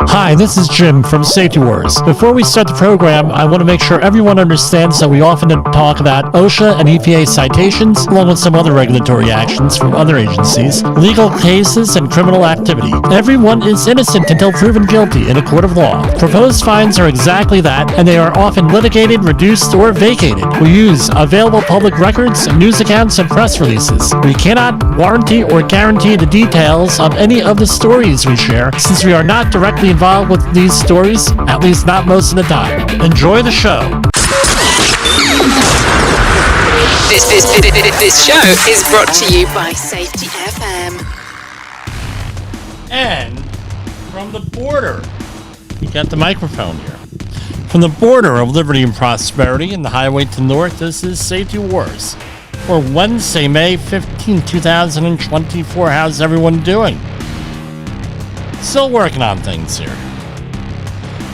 Hi, this is Jim from Safety Wars. Before we start the program, I want to make sure everyone understands that we often talk about OSHA and EPA citations, along with some other regulatory actions from other agencies, legal cases, and criminal activity. Everyone is innocent until proven guilty in a court of law. Proposed fines are exactly that, and they are often litigated, reduced, or vacated. We use available public records, news accounts, and press releases. We cannot warranty or guarantee the details of any of the stories we share, since we are not directly involved with these stories, at least not most of the time. Enjoy the show. This show is brought to you by Safety FM. And from the border, you got the microphone here. From the border of liberty and prosperity and the highway to the north, this is Safety Wars. For Wednesday, May 15, 2024. How's everyone doing? Still working on things here.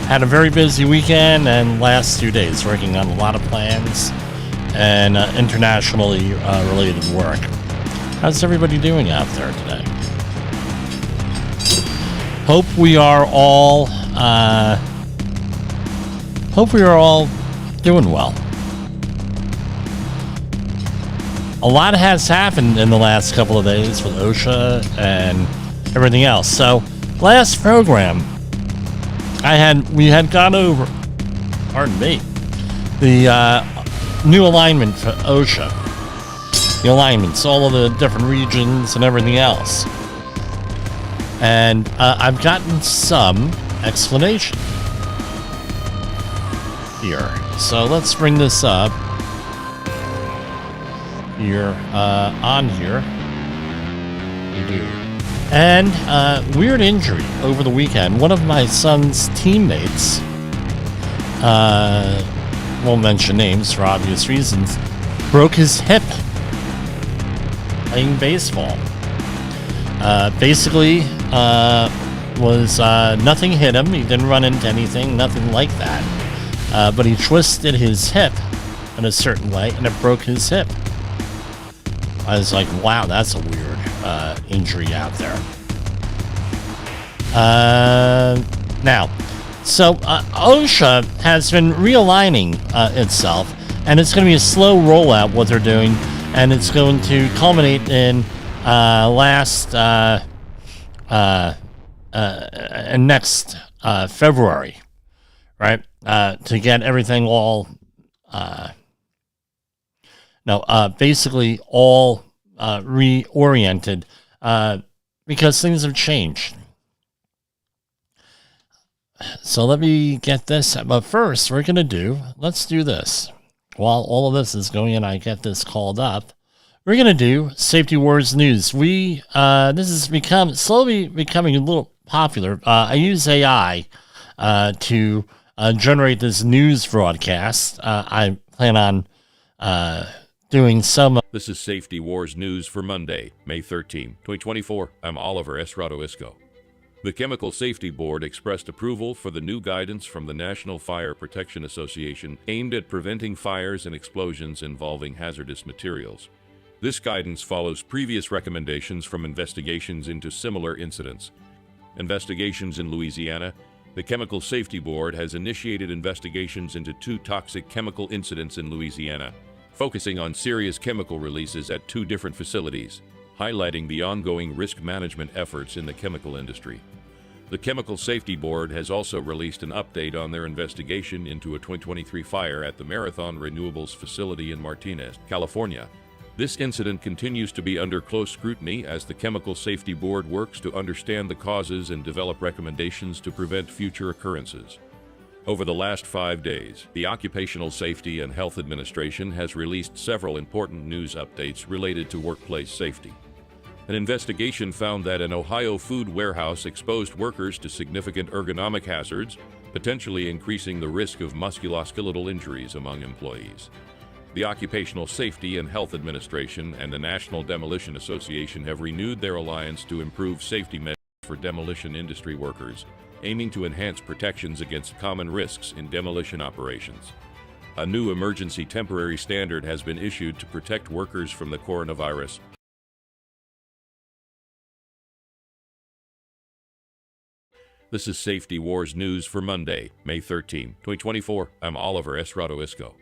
Had a very busy weekend and last 2 days working on a lot of plans and internationally related work. How's everybody doing out there today? Hope we are all doing well. A lot has happened in the last couple of days with OSHA and everything else. So last program, we had gone over, pardon me, the new alignment for OSHA. The alignments, all of the different regions and everything else. And I've gotten some explanation here. So let's bring this up here, on here. We do. And weird injury over the weekend. One of my son's teammates, won't mention names for obvious reasons, broke his hip playing baseball. Basically, was nothing hit him. He didn't run into anything, nothing like that. But he twisted his hip in a certain way, and it broke his hip. I was like, wow, that's a weird injury out there. Now, so OSHA has been realigning itself, and it's going to be a slow rollout what they're doing, and it's going to culminate in next February, right? To get everything all basically all reoriented because things have changed. So let me get this. But first, let's do this. While all of this is going in, I get this called up. We're going to do Safety Wars News. This is slowly becoming a little popular. I use AI to generate this news broadcast. I plan on doing some. This is Safety Wars News for Monday, May 13, 2024. I'm Oliver S. Radoisco. The Chemical Safety Board expressed approval for the new guidance from the National Fire Protection Association aimed at preventing fires and explosions involving hazardous materials. This guidance follows previous recommendations from investigations into similar incidents. Investigations in Louisiana. The Chemical Safety Board has initiated investigations into 2 toxic chemical incidents in Louisiana, focusing on serious chemical releases at 2 different facilities, highlighting the ongoing risk management efforts in the chemical industry. The Chemical Safety Board has also released an update on their investigation into a 2023 fire at the Marathon Renewables facility in Martinez, California. This incident continues to be under close scrutiny as the Chemical Safety Board works to understand the causes and develop recommendations to prevent future occurrences. Over the last 5 days, the Occupational Safety and Health Administration has released several important news updates related to workplace safety. An investigation found that an Ohio food warehouse exposed workers to significant ergonomic hazards, potentially increasing the risk of musculoskeletal injuries among employees. The Occupational Safety and Health Administration and the National Demolition Association have renewed their alliance to improve safety measures for demolition industry workers, aiming to enhance protections against common risks in demolition operations. A new emergency temporary standard has been issued to protect workers from the coronavirus. This is Safety Wars News for Monday, May 13, 2024. I'm Oliver Esrado Isco.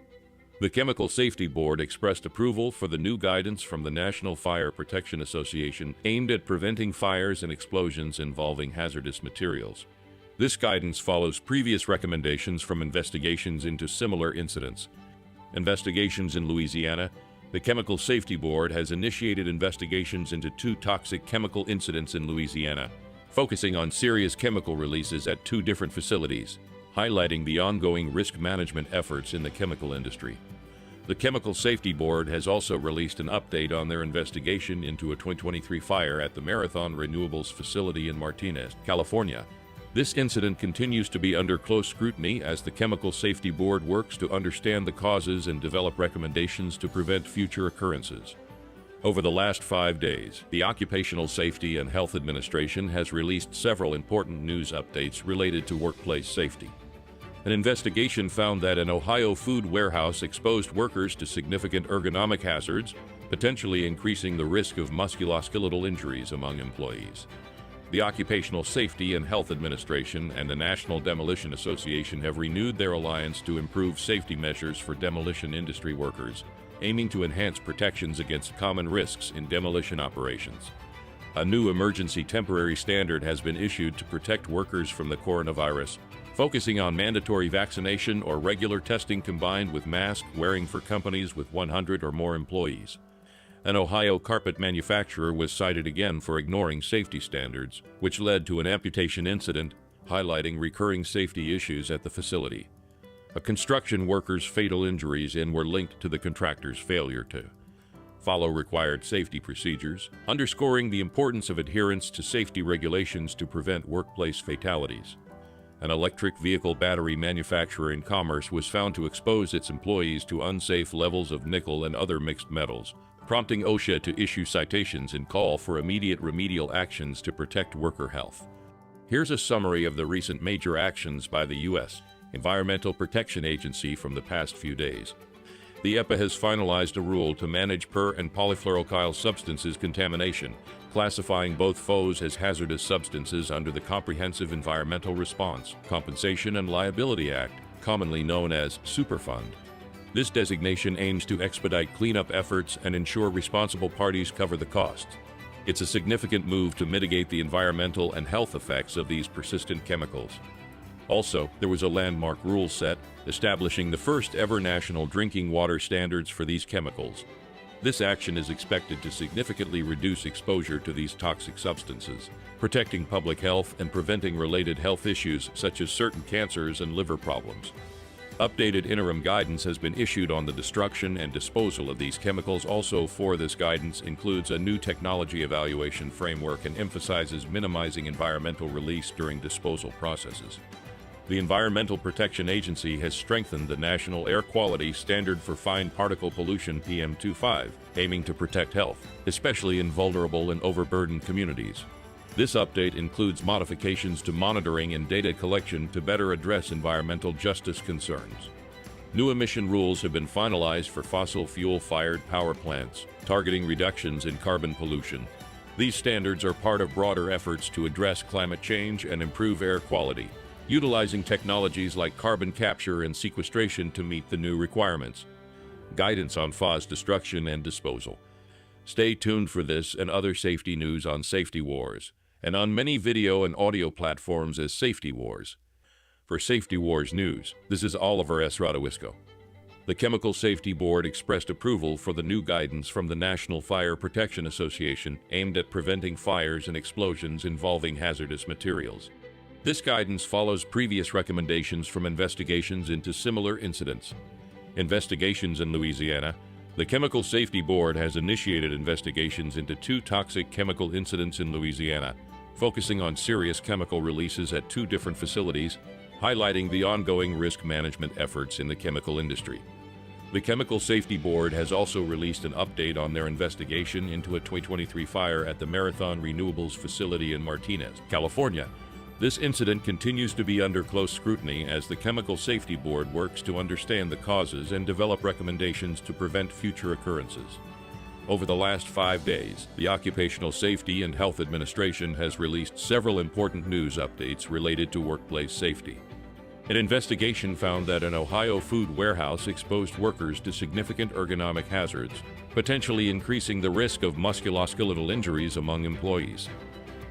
The Chemical Safety Board expressed approval for the new guidance from the National Fire Protection Association aimed at preventing fires and explosions involving hazardous materials. This guidance follows previous recommendations from investigations into similar incidents. Investigations in Louisiana. The Chemical Safety Board has initiated investigations into 2 toxic chemical incidents in Louisiana, focusing on serious chemical releases at 2 different facilities, highlighting the ongoing risk management efforts in the chemical industry. The Chemical Safety Board has also released an update on their investigation into a 2023 fire at the Marathon Renewables facility in Martinez, California. This incident continues to be under close scrutiny as the Chemical Safety Board works to understand the causes and develop recommendations to prevent future occurrences. Over the last 5 days, the Occupational Safety and Health Administration has released several important news updates related to workplace safety. An investigation found that an Ohio food warehouse exposed workers to significant ergonomic hazards, potentially increasing the risk of musculoskeletal injuries among employees. The Occupational Safety and Health Administration and the National Demolition Association have renewed their alliance to improve safety measures for demolition industry workers, aiming to enhance protections against common risks in demolition operations. A new emergency temporary standard has been issued to protect workers from the coronavirus, focusing on mandatory vaccination or regular testing combined with mask wearing for companies with 100 or more employees. An Ohio carpet manufacturer was cited again for ignoring safety standards, which led to an amputation incident, highlighting recurring safety issues at the facility. A construction worker's fatal injuries were linked to the contractor's failure to follow required safety procedures, underscoring the importance of adherence to safety regulations to prevent workplace fatalities. An electric vehicle battery manufacturer in Commerce was found to expose its employees to unsafe levels of nickel and other mixed metals, prompting OSHA to issue citations and call for immediate remedial actions to protect worker health. Here's a summary of the recent major actions by the U.S. Environmental Protection Agency from the past few days. The EPA has finalized a rule to manage per- and polyfluoroalkyl substances contamination, classifying both FOS as hazardous substances under the Comprehensive Environmental Response, Compensation and Liability Act, commonly known as Superfund. This designation aims to expedite cleanup efforts and ensure responsible parties cover the costs. It's a significant move to mitigate the environmental and health effects of these persistent chemicals. Also, there was a landmark rule set establishing the first ever national drinking water standards for these chemicals. This action is expected to significantly reduce exposure to these toxic substances, protecting public health and preventing related health issues such as certain cancers and liver problems. Updated interim guidance has been issued on the destruction and disposal of these chemicals. Also, for this guidance includes a new technology evaluation framework and emphasizes minimizing environmental release during disposal processes. The Environmental Protection Agency has strengthened the National Air Quality Standard for Fine Particle Pollution PM2.5, aiming to protect health, especially in vulnerable and overburdened communities. This update includes modifications to monitoring and data collection to better address environmental justice concerns. New emission rules have been finalized for fossil fuel-fired power plants, targeting reductions in carbon pollution. These standards are part of broader efforts to address climate change and improve air quality, utilizing technologies like carbon capture and sequestration to meet the new requirements. Guidance on FOS destruction and disposal. Stay tuned for this and other safety news on Safety Wars, and on many video and audio platforms as Safety Wars. For Safety Wars News, this is Oliver Esrado Isco. The Chemical Safety Board expressed approval for the new guidance from the National Fire Protection Association aimed at preventing fires and explosions involving hazardous materials. This guidance follows previous recommendations from investigations into similar incidents. Investigations in Louisiana. The Chemical Safety Board has initiated investigations into 2 toxic chemical incidents in Louisiana, focusing on serious chemical releases at 2 different facilities, highlighting the ongoing risk management efforts in the chemical industry. The Chemical Safety Board has also released an update on their investigation into a 2023 fire at the Marathon Renewables facility in Martinez, California. This incident continues to be under close scrutiny as the Chemical Safety Board works to understand the causes and develop recommendations to prevent future occurrences. Over the last 5 days, the Occupational Safety and Health Administration has released several important news updates related to workplace safety. An investigation found that an Ohio food warehouse exposed workers to significant ergonomic hazards, potentially increasing the risk of musculoskeletal injuries among employees.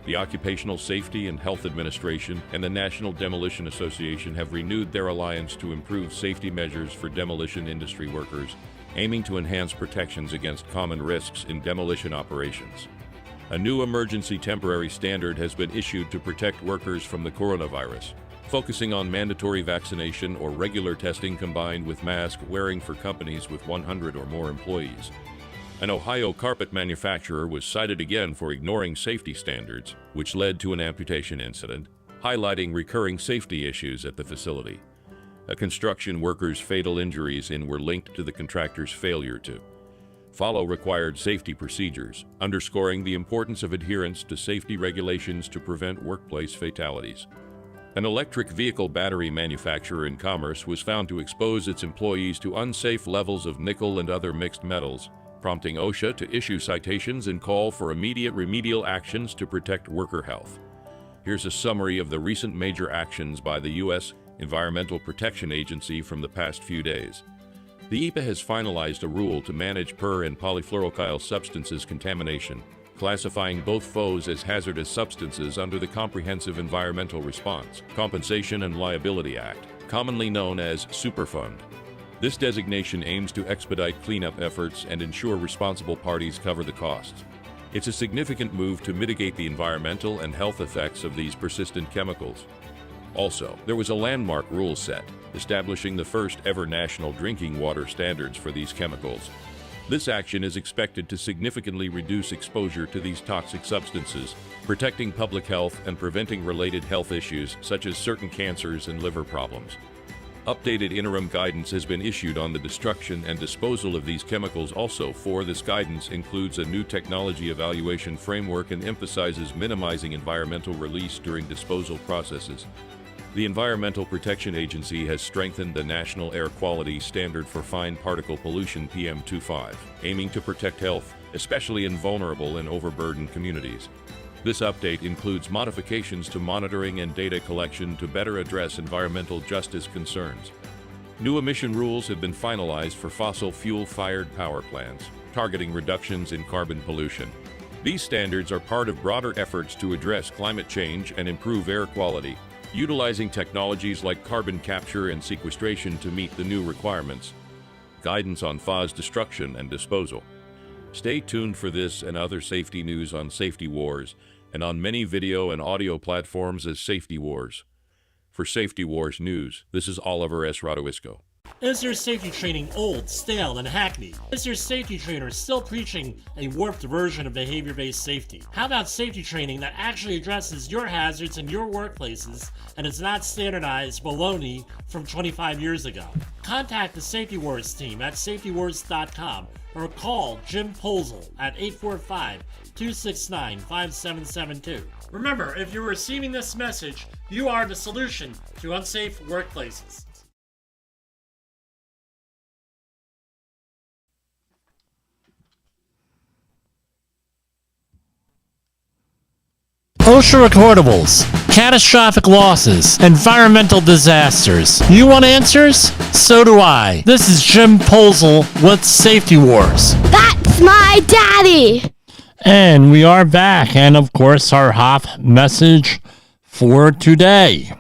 The Occupational Safety and Health Administration and the National Demolition Association have renewed their alliance to improve safety measures for demolition industry workers, aiming to enhance protections against common risks in demolition operations. A new emergency temporary standard has been issued to protect workers from the coronavirus, focusing on mandatory vaccination or regular testing combined with mask wearing for companies with 100 or more employees. An Ohio carpet manufacturer was cited again for ignoring safety standards, which led to an amputation incident, highlighting recurring safety issues at the facility. A construction worker's fatal injuries were linked to the contractor's failure to follow required safety procedures, underscoring the importance of adherence to safety regulations to prevent workplace fatalities. An electric vehicle battery manufacturer in Commerce was found to expose its employees to unsafe levels of nickel and other mixed metals, prompting OSHA to issue citations and call for immediate remedial actions to protect worker health. Here's a summary of the recent major actions by the U.S. Environmental Protection Agency from the past few days. The EPA has finalized a rule to manage per- and polyfluoroalkyl substances contamination, classifying both FOs as hazardous substances under the Comprehensive Environmental Response, Compensation and Liability Act, commonly known as Superfund. This designation aims to expedite cleanup efforts and ensure responsible parties cover the costs. It's a significant move to mitigate the environmental and health effects of these persistent chemicals. Also, there was a landmark rule set, establishing the first ever national drinking water standards for these chemicals. This action is expected to significantly reduce exposure to these toxic substances, protecting public health and preventing related health issues such as certain cancers and liver problems. Updated interim guidance has been issued on the destruction and disposal of these chemicals also. This guidance includes a new technology evaluation framework and emphasizes minimizing environmental release during disposal processes. The Environmental Protection Agency has strengthened the National Air Quality Standard for Fine Particle Pollution PM2.5, aiming to protect health, especially in vulnerable and overburdened communities. This update includes modifications to monitoring and data collection to better address environmental justice concerns. New emission rules have been finalized for fossil fuel-fired power plants, targeting reductions in carbon pollution. These standards are part of broader efforts to address climate change and improve air quality, utilizing technologies like carbon capture and sequestration to meet the new requirements. Guidance on FOS destruction and disposal. Stay tuned for this and other safety news on Safety Wars and on many video and audio platforms as Safety Wars. For Safety Wars News, this is Oliver S. Radoisco. Is your safety training old, stale, and hackneyed? Is your safety trainer still preaching a warped version of behavior-based safety? How about safety training that actually addresses your hazards in your workplaces and is not standardized baloney from 25 years ago? Contact the Safety Wars team at safetywars.com or call Jim Polzel at 845-269-5772. Remember, if you're receiving this message, you are the solution to unsafe workplaces. OSHA recordables, catastrophic losses, environmental disasters. You want answers? So do I. This is Jim Polzel with Safety Wars. That's my daddy! And we are back, and of course our HOF message for today.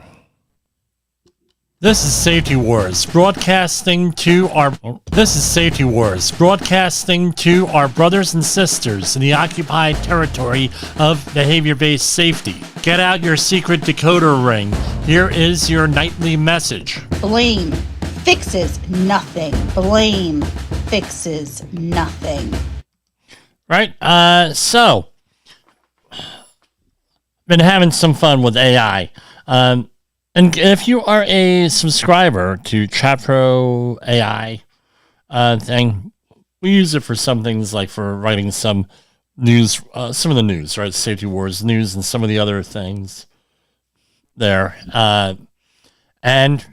This is Safety Wars, broadcasting to our brothers and sisters in the occupied territory of behavior-based safety. Get out your secret decoder ring. Here is your nightly message. Blame fixes nothing. Blame fixes nothing. Right? So been having some fun with AI. And if you are a subscriber to ChatPro AI thing, we use it for some things like for writing some news, some of the news, right? Safety Wars news and some of the other things there. And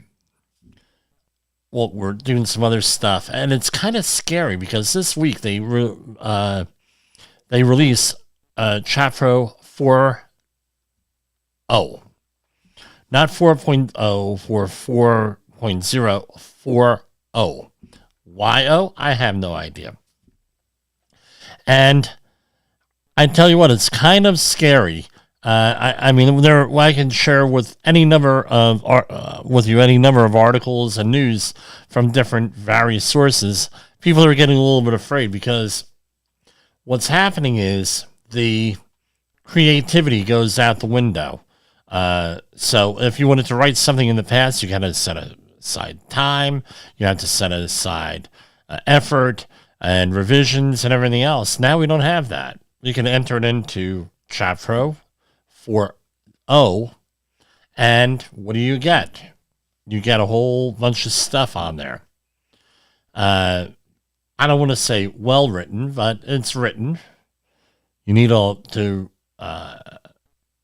we're doing some other stuff, and it's kind of scary because this week they release Chatpro 4.0, not 4.0 for 4.0, 4.0. Why O? I have no idea. And I tell you what, it's kind of scary. I mean, I can share with any number of any number of articles and news from different various sources. People are getting a little bit afraid because what's happening is the creativity goes out the window. So if you wanted to write something in the past, you got to set aside time. You have to set aside effort and revisions and everything else. Now we don't have that. You can enter it into Chatpro 4.0, and what do you get? You get a whole bunch of stuff on there. I don't want to say well written, but it's written. You need to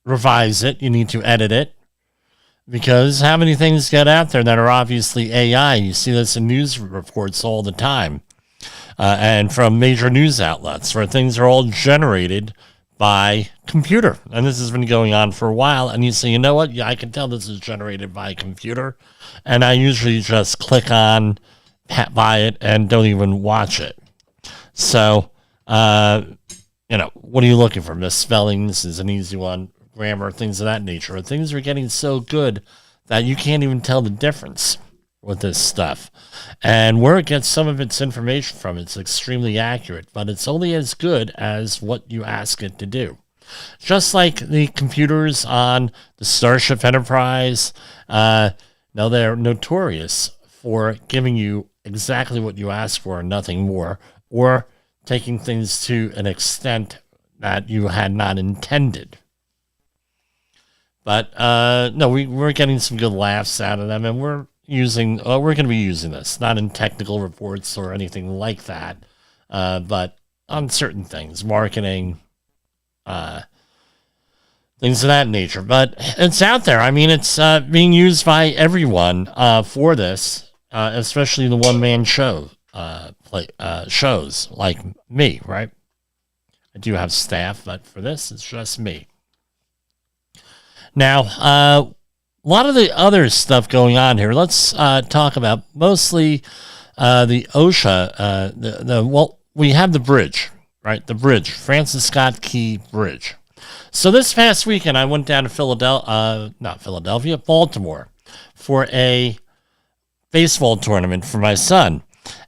revise it. You need to edit it. Because how many things get out there that are obviously AI? You see this in news reports all the time. And from major news outlets where things are all generated by computer. And this has been going on for a while. And you say, you know what? Yeah, I can tell this is generated by a computer. And I usually just click on by it and don't even watch it. So, what are you looking for? Misspellings is an easy one. Grammar, things of that nature. Things are getting so good that you can't even tell the difference with this stuff. And where it gets some of its information from, it's extremely accurate, but it's only as good as what you ask it to do. Just like the computers on the Starship Enterprise, they're notorious for giving you exactly what you ask for and nothing more, or taking things to an extent that you had not intended. But no, we're getting some good laughs out of them, and we're going to be using this, not in technical reports or anything like that, but on certain things, marketing, things of that nature. But it's out there. I mean, it's being used by everyone for this, especially the one-man shows like me, right? I do have staff, but for this, it's just me. Now, a lot of the other stuff going on here. Let's talk about mostly the OSHA. We have the bridge, right? The bridge, Francis Scott Key Bridge. So this past weekend, I went down to Baltimore, for a baseball tournament for my son,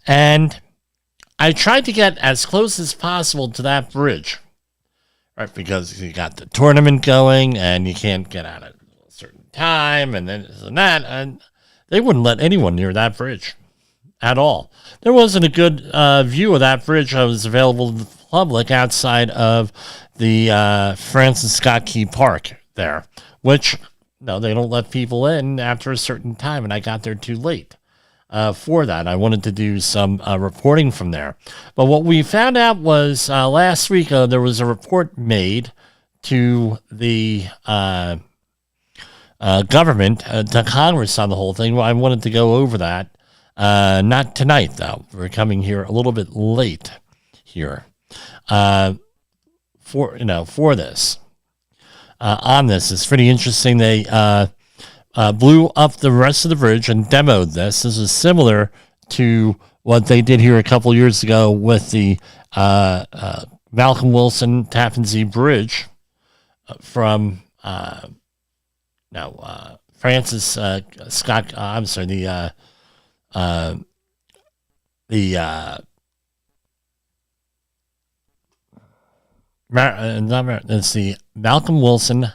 and I tried to get as close as possible to that bridge. Right, because you got the tournament going and you can't get out at a certain time and then this and that, and they wouldn't let anyone near that bridge at all. There wasn't a good view of that bridge that was available to the public outside of the Francis Scott Key Park there, which, no, they don't let people in after a certain time, and I got there too late. For that, I wanted to do some reporting from there. But what we found out was last week there was a report made to the government, to Congress on the whole thing. Well, I wanted to go over that. Not tonight, though. We're coming here a little bit late here for this. On this, it's pretty interesting. They blew up the rest of the bridge and demoed this. This is similar to what they did here a couple years ago with the Malcolm Wilson Tappan Zee Bridge from Francis Scott. I'm sorry, it's the Malcolm Wilson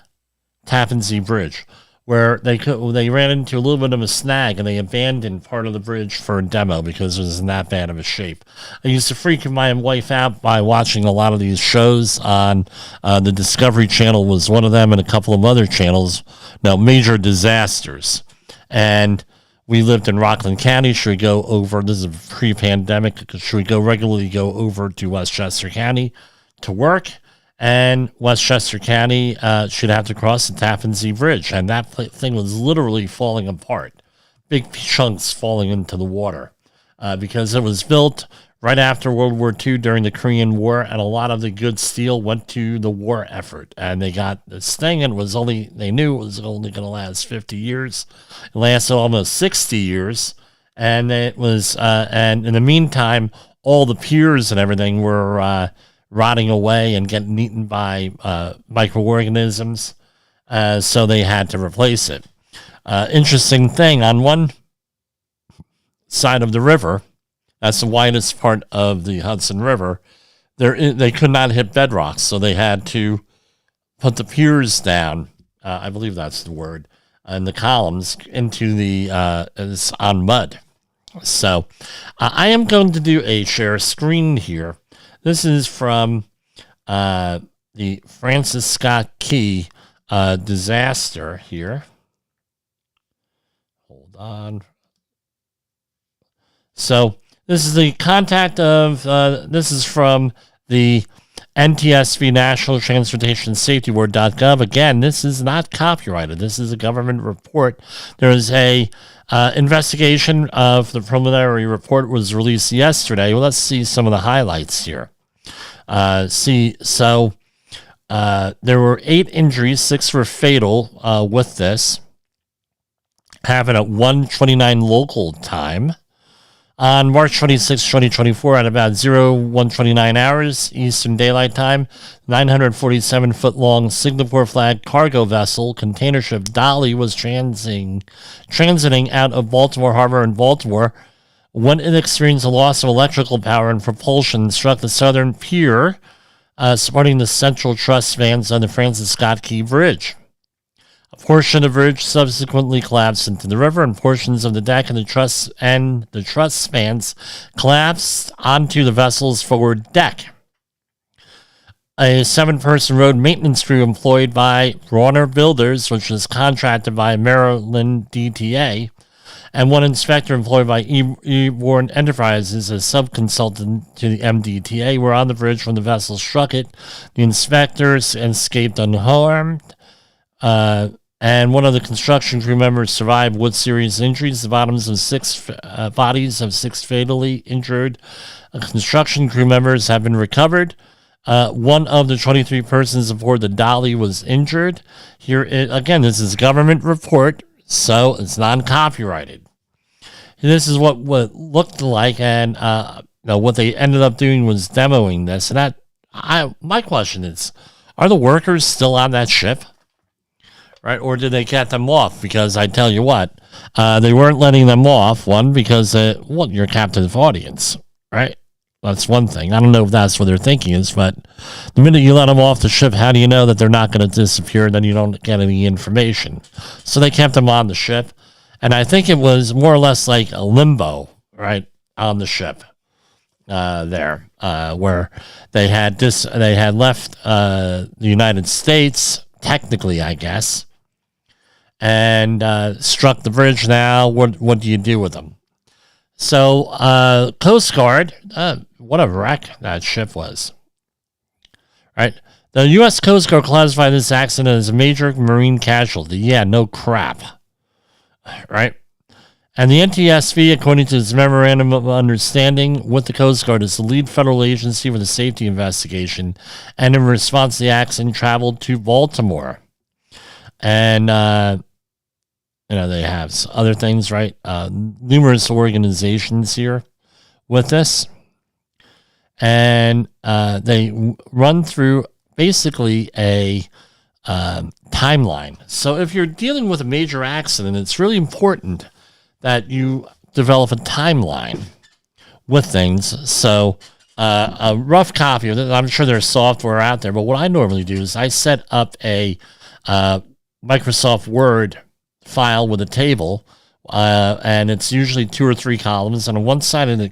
Tappan Zee Bridge, where they ran into a little bit of a snag and they abandoned part of the bridge for a demo because it was in that bad of a shape. I used to freak my wife out by watching a lot of these shows on the Discovery Channel was one of them, and a couple of other channels. Major disasters. And we lived in Rockland County. Should we go over, this is pre-pandemic, should we regularly go over to Westchester County to work? And Westchester County should have to cross the Tappan Zee Bridge, and that thing was literally falling apart. big chunks falling into the water because it was built right after World War II during the Korean War, and a lot of the good steel went to the war effort. And they got this thing, and they knew it was only going to last 50 years. It lasted almost 60 years, and it was, and in the meantime, all the piers and everything were rotting away and getting eaten by microorganisms, so they had to replace it. Interesting thing, on one side of the river, that's the widest part of the Hudson River, they could not hit bedrock, so they had to put the piers down, I believe that's the word, and the columns into on mud. So I am going to do a share screen here. This is from the Francis Scott Key disaster here. Hold on. So this is the contact of, this is from the NTSB, National Transportation Safety Board.gov. Again, this is not copyrighted. This is a government report. There is a investigation of the preliminary report was released yesterday. Well, let's see some of the highlights here. There were 8 injuries, 6 were fatal with this. Happened at 1:29 local time. On March 26, 2024, at about 01:29 hours Eastern Daylight Time, 947-foot-long Singapore flag cargo vessel container ship Dolly was transiting out of Baltimore Harbor in Baltimore when it experienced a loss of electrical power and propulsion, struck the southern pier supporting the central truss spans on the Francis Scott Key Bridge. A portion of the bridge subsequently collapsed into the river, and portions of the deck and the truss spans collapsed onto the vessel's forward deck. A 7-person road maintenance crew employed by Brawner Builders, which was contracted by Maryland DTA, and 1 inspector employed by Eborn Enterprises as subconsultant to the MDTA were on the bridge when the vessel struck it. The inspectors escaped unharmed. And one of the construction crew members survived with serious injuries. The bodies of 6 fatally injured construction crew members have been recovered. One of the 23 persons aboard the Dolly was injured. Again, this is a government report, so it's non-copyrighted. This is what it looked like, and what they ended up doing was demoing this. And my question is, are the workers still on that ship? Right, or did they get them off? Because I tell you what, they weren't letting them off. One, because you're a captive audience, right? That's one thing. I don't know if that's what their thinking is, but the minute you let them off the ship, how do you know that they're not going to disappear? Then you don't get any information. So they kept them on the ship, and I think it was more or less like a limbo, right, on the ship where they had left the United States, technically, I guess, and struck the bridge. Now, what do you do with them? So, Coast Guard, what a wreck that ship was. Right? The U.S. Coast Guard classified this accident as a major marine casualty. Yeah, no crap. Right? And the NTSB, according to its memorandum of understanding with the Coast Guard, is the lead federal agency for the safety investigation, and in response to the accident, traveled to Baltimore. And, they have other things, right? Numerous organizations here with this. And they run through basically a timeline. So if you're dealing with a major accident, it's really important that you develop a timeline with things. So a rough copy of it, I'm sure there's software out there, but what I normally do is I set up a Microsoft Word file with a table, and it's usually 2 or 3 columns, and on one side of the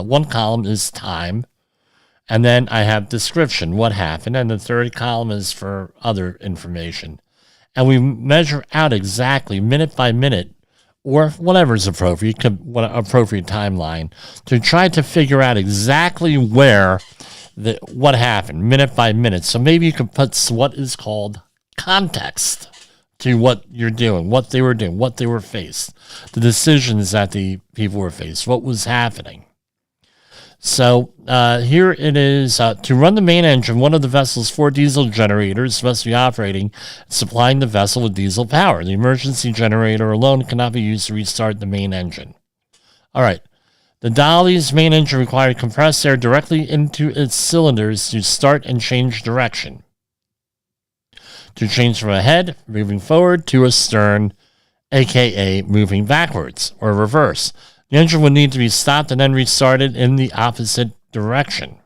one column is time, and then I have description, what happened, and the third column is for other information. And we measure out exactly, minute by minute, or whatever is appropriate, what appropriate timeline, to try to figure out exactly where what happened, minute by minute. So maybe you could put what is called context to what you're doing, what they were doing, what they were faced, the decisions that the people were faced, what was happening. So here it is. To run the main engine, one of the vessel's 4 diesel generators must be operating, supplying the vessel with diesel power. The emergency generator alone cannot be used to restart the main engine. All right. The Dali's main engine required compressed air directly into its cylinders to start and change direction. To change from ahead, moving forward, to astern, aka moving backwards or reverse. The engine would need to be stopped and then restarted in the opposite direction.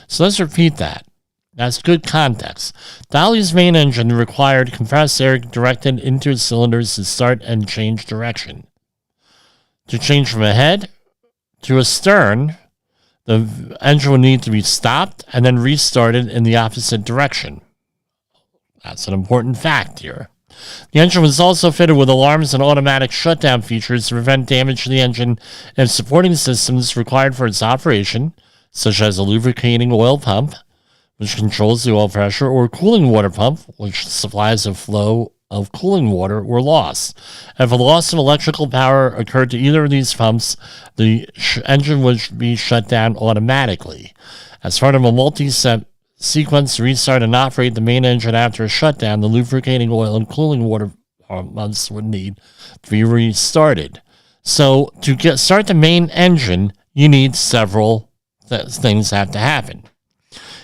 So let's repeat that. That's good context. Dali's main engine required compressed air directed into its cylinders to start and change direction. To change from ahead to astern, the engine would need to be stopped and then restarted in the opposite direction. That's an important fact here. The engine was also fitted with alarms and automatic shutdown features to prevent damage to the engine and supporting systems required for its operation, such as a lubricating oil pump, which controls the oil pressure, or cooling water pump, which supplies a flow of cooling water, were lost. If a loss of electrical power occurred to either of these pumps, the engine would be shut down automatically. As part of a multi-step sequence to restart and operate the main engine after a shutdown, the lubricating oil and cooling water pumps would need to be restarted. So to start the main engine, you need several things have to happen.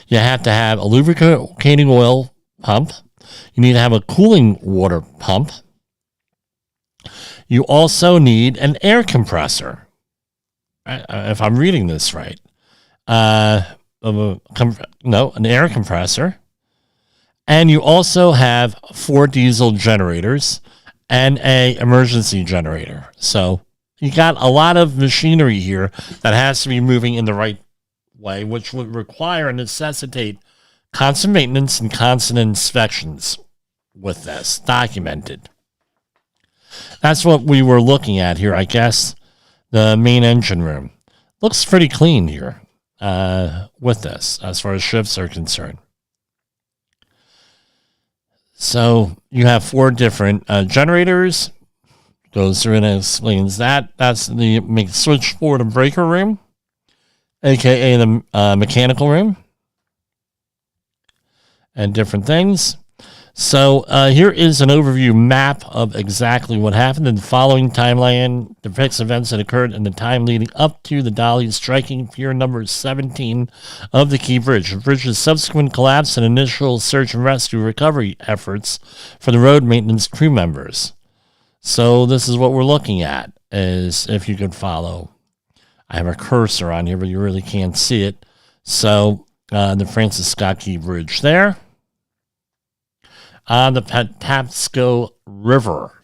You have to have a lubricating oil pump. You need to have a cooling water pump. You also need an air compressor. If I'm reading this right. An air compressor. And you also have 4 diesel generators and an emergency generator. So you got a lot of machinery here that has to be moving in the right way, which would require and necessitate constant maintenance and constant inspections with this documented. That's what we were looking at here, I guess. The main engine room looks pretty clean here. With this, as far as shifts are concerned. So you have 4 different generators. Goes through and explains that. That's the switchboard and breaker room, aka the mechanical room, and different things. So here is an overview map of exactly what happened. In the following timeline depicts events that occurred in the time leading up to the Dali striking pier number 17 of the Key Bridge. The bridge's subsequent collapse and initial search and rescue recovery efforts for the road maintenance crew members. So this is what we're looking at, is if you could follow. I have a cursor on here, but you really can't see it. So the Francis Scott Key Bridge there. On the Patapsco River.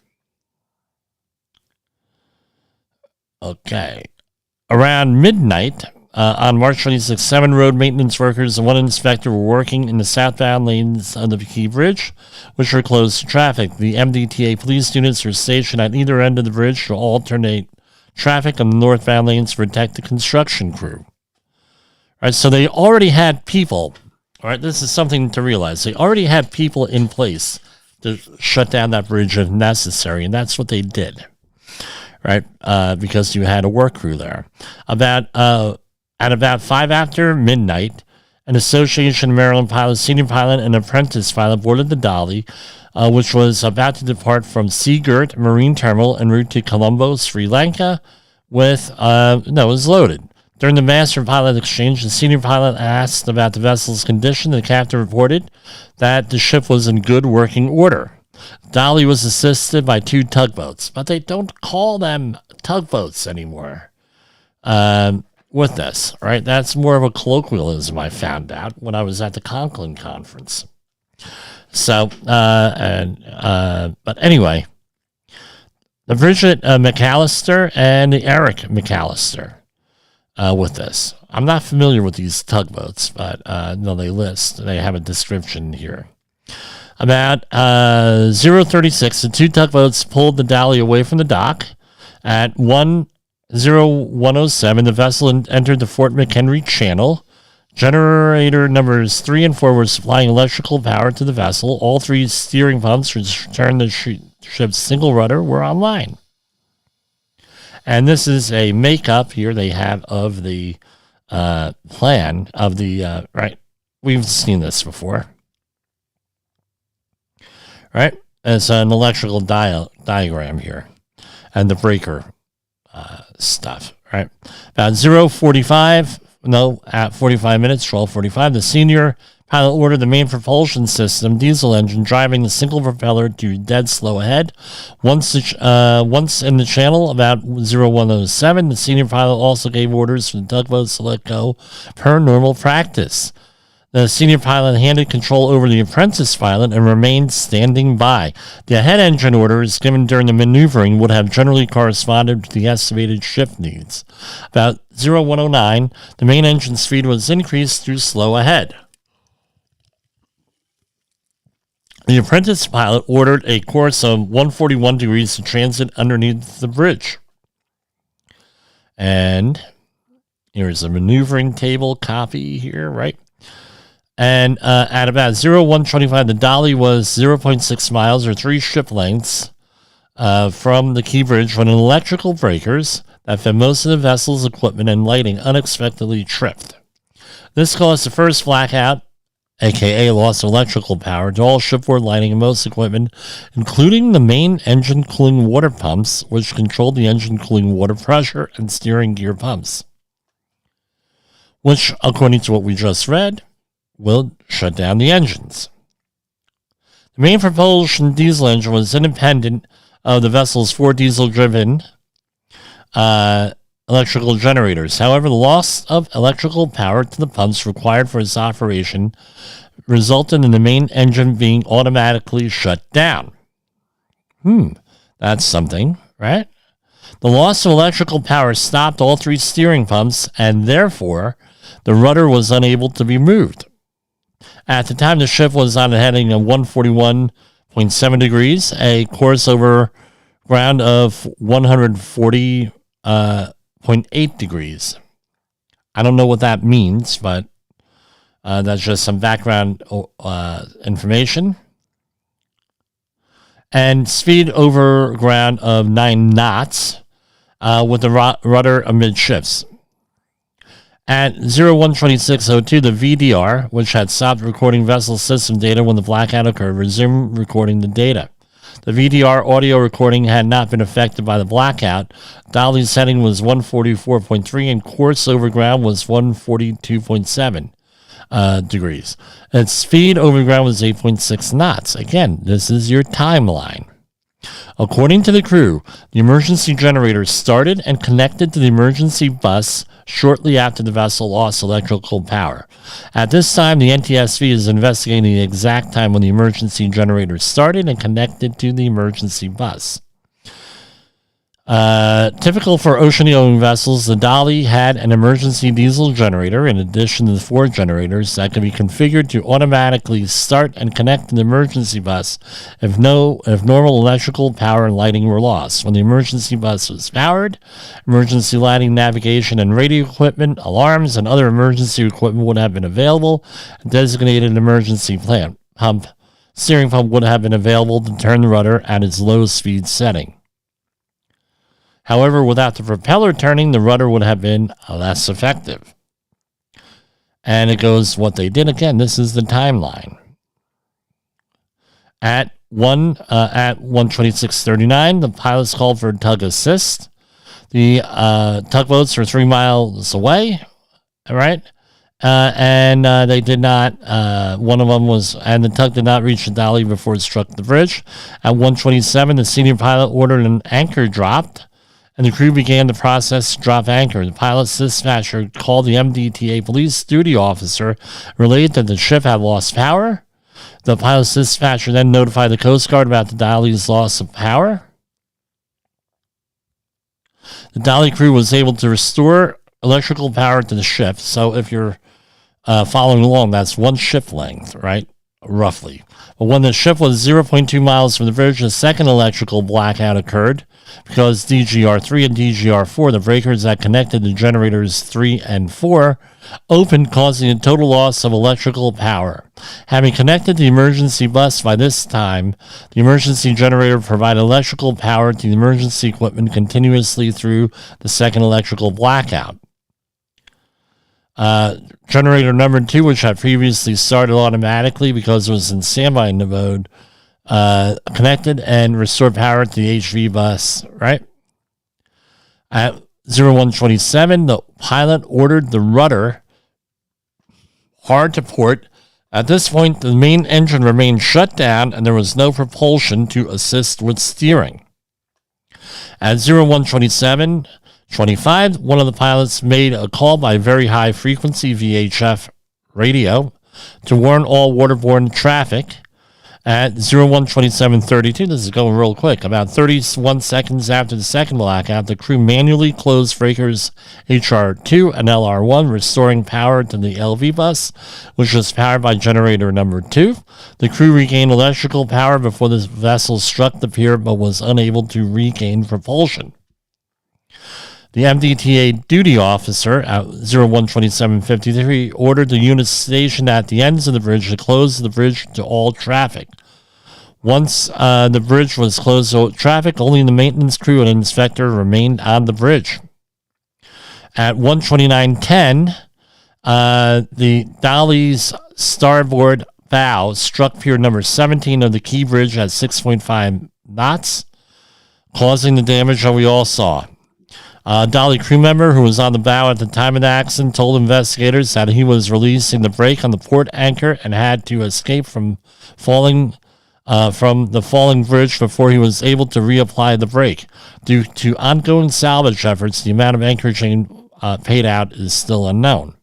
Okay. Around midnight on March 26, 7 road maintenance workers and 1 inspector were working in the southbound lanes of the Key Bridge, which were closed to traffic. The MDTA police units were stationed at either end of the bridge to alternate traffic on the northbound lanes to protect the construction crew. All right, so they already had people. All right, this is something to realize. They already had people in place to shut down that bridge if necessary, and that's what they did, right? Because you had a work crew there. At about 5 after midnight, an Association of Maryland Pilots senior pilot and apprentice pilot boarded the Dali, which was about to depart from Seagirt Marine Terminal en route to Colombo, Sri Lanka, it was loaded. During the master pilot exchange, the senior pilot asked about the vessel's condition. The captain reported that the ship was in good working order. Dali was assisted by 2 tugboats, but they don't call them tugboats anymore with this, right? That's more of a colloquialism I found out when I was at the Conklin conference. So, but anyway, the Bridget McAllister and the Eric McAllister. With this. I'm not familiar with these tugboats, but no, they have a description here. About 0:36, the 2 tugboats pulled the Dali away from the dock. At 1:01:07, the vessel entered the Fort McHenry Channel. Generator numbers 3 and 4 were supplying electrical power to the vessel. All 3 steering pumps, which returned the ship's single rudder, were online. And this is a makeup here they have of the plan of the, right? We've seen this before. Right? It's an electrical diagram here. And the breaker stuff, right? About 0:45, at 45 minutes, 12:45, the senior pilot ordered the main propulsion system diesel engine driving the single propeller to dead slow ahead. Once in the channel, about 01:07, the senior pilot also gave orders for the tugboats to let go per normal practice. The senior pilot handed control over the apprentice pilot and remained standing by. The head engine orders given during the maneuvering would have generally corresponded to the estimated shift needs. About 01:09, the main engine speed was increased to slow ahead. The apprentice pilot ordered a course of 141 degrees to transit underneath the bridge. And here's a maneuvering table copy here, right? And at about 01:25, the dolly was 0.6 miles or 3 ship lengths from the key bridge when electrical breakers that fed most of the vessel's equipment and lighting unexpectedly tripped. This caused the first blackout, aka loss of electrical power, to all shipboard lighting and most equipment, including the main engine cooling water pumps, which controlled the engine cooling water pressure and steering gear pumps, which, according to what we just read, will shut down the engines. The main propulsion diesel engine was independent of the vessel's 4 diesel-driven electrical generators. However, the loss of electrical power to the pumps required for its operation resulted in the main engine being automatically shut down. That's something, right? The loss of electrical power stopped all 3 steering pumps, and therefore the rudder was unable to be moved. At the time, the ship was on a heading of 141.7 degrees, a course over ground of 140.8 degrees. I don't know what that means, but that's just some background information. And speed over ground of 9 knots with the rudder amidships. At 01:26:02, the VDR, which had stopped recording vessel system data when the blackout occurred, resumed recording the data. The VDR audio recording had not been affected by the blackout. Dolly's heading was 144.3 and course over ground was 142.7 degrees. Its speed over ground was 8.6 knots. Again, this is your timeline. According to the crew, the emergency generator started and connected to the emergency bus shortly after the vessel lost electrical power. At this time, the NTSB is investigating the exact time when the emergency generator started and connected to the emergency bus. Typical for ocean-going vessels, the Dolly had an emergency diesel generator in addition to the 4 generators that could be configured to automatically start and connect to the emergency bus if normal electrical power and lighting were lost. When the emergency bus was powered, emergency lighting, navigation, and radio equipment, alarms, and other emergency equipment would have been available. A designated emergency steering pump would have been available to turn the rudder at its low speed setting. However, without the propeller turning, the rudder would have been less effective. And it goes what they did. Again, this is the timeline. At 1:26:39, the pilots called for tug assist. The tugboats were 3 miles away, right? And they did not, one of them was, and the tug did not reach the Dolly before it struck the bridge. At 1:27, the senior pilot ordered an anchor dropped, and the crew began the process to drop anchor. The pilot's dispatcher called the MDTA police duty officer, relayed that the ship had lost power. The pilot's dispatcher then notified the Coast Guard about the Dolly's loss of power. The Dolly crew was able to restore electrical power to the ship. So if you're following along, that's 1 ship length, right? roughly. But when the ship was 0.2 miles from the bridge, a second electrical blackout occurred because DGR3 and DGR4, the breakers that connected the generators 3 and 4, opened, causing a total loss of electrical power. Having connected the emergency bus by this time, the emergency generator provided electrical power to the emergency equipment continuously through the second electrical blackout. Generator number 2, which had previously started automatically because it was in standby mode, connected and restored power to the HV bus, right? At 0127, the pilot ordered the rudder hard to port. At this point, the main engine remained shut down and there was no propulsion to assist with steering. At 0127-25, one of the pilots made a call by very high frequency VHF radio to warn all waterborne traffic. At 0127-32, this is going real quick, about 31 seconds after the second blackout, the crew manually closed breakers HR2 and LR1, restoring power to the LV bus, which was powered by generator number 2. The crew regained electrical power before the vessel struck the pier, but was unable to regain propulsion. The MDTA duty officer at 0127-53 ordered the units stationed at the ends of the bridge to close the bridge to all traffic. Once the bridge was closed to traffic, only the maintenance crew and inspector remained on the bridge. At 1:29:10, the Dolly's starboard bow struck pier number 17 of the Key Bridge at 6.5 knots, causing the damage that we all saw. Dolly crew member who was on the bow at the time of the accident told investigators that he was releasing the brake on the port anchor and had to escape from the falling bridge before he was able to reapply the brake. Due to ongoing salvage efforts, the amount of anchor chain paid out is still unknown.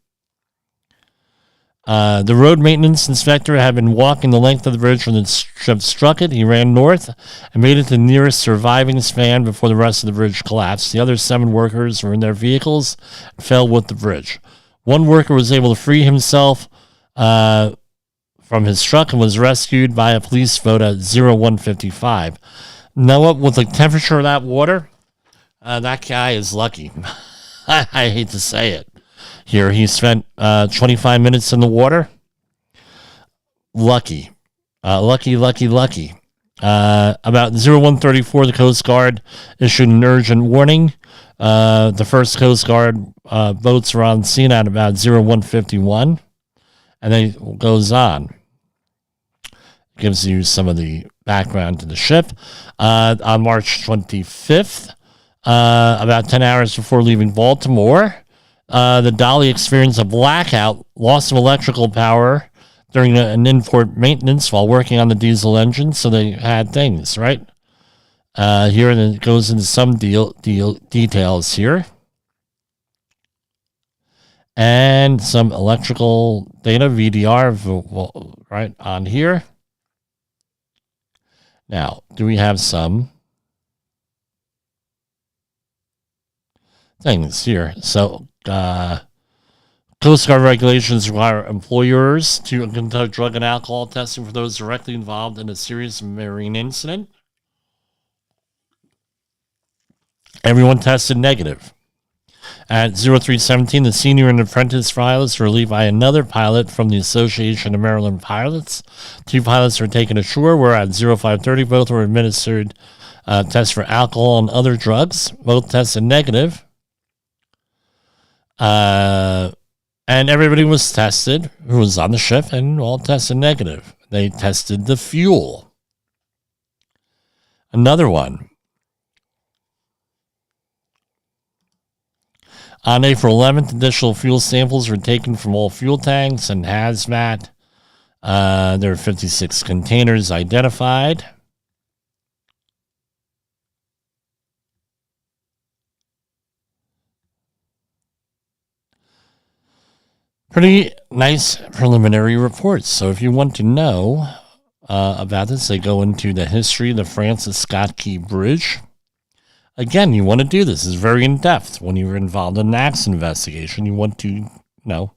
The road maintenance inspector had been walking the length of the bridge when the ship struck it. He ran north and made it to the nearest surviving span before the rest of the bridge collapsed. The other 7 workers were in their vehicles and fell with the bridge. One worker was able to free himself from his truck and was rescued by a police boat at 01:55. Noah, with the temperature of that water, that guy is lucky. I hate to say it. Here, he spent 25 minutes in the water. Lucky. Lucky. About 01:34, the Coast Guard issued an urgent warning. The first Coast Guard boats were on scene at about 01:51. And then it goes on. Gives you some of the background to the ship. On March 25th, about 10 hours before leaving Baltimore, the Dolly experienced a blackout, loss of electrical power during an in-port maintenance while working on the diesel engine, so they had things, right? Here, and it goes into some details here. And some electrical data, VDR, right on here. Now, do we have some things here? So, Coast Guard regulations require employers to conduct drug and alcohol testing for those directly involved in a serious marine incident. Everyone tested negative. At 03:17, the senior and apprentice pilots were relieved by another pilot from the Association of Maryland Pilots. 2 pilots were taken ashore, where at 05:30, both were administered tests for alcohol and other drugs. Both tested negative. And everybody was tested who was on the ship, and all tested negative. They tested the fuel. Another one. On April 11th, additional fuel samples were taken from all fuel tanks and hazmat. There were 56 containers identified. Pretty nice preliminary reports. So if you want to know about this, they go into the history of the Francis Scott Key Bridge. Again, you want to do this. It's very in-depth. When you're involved in an accident investigation, you want to know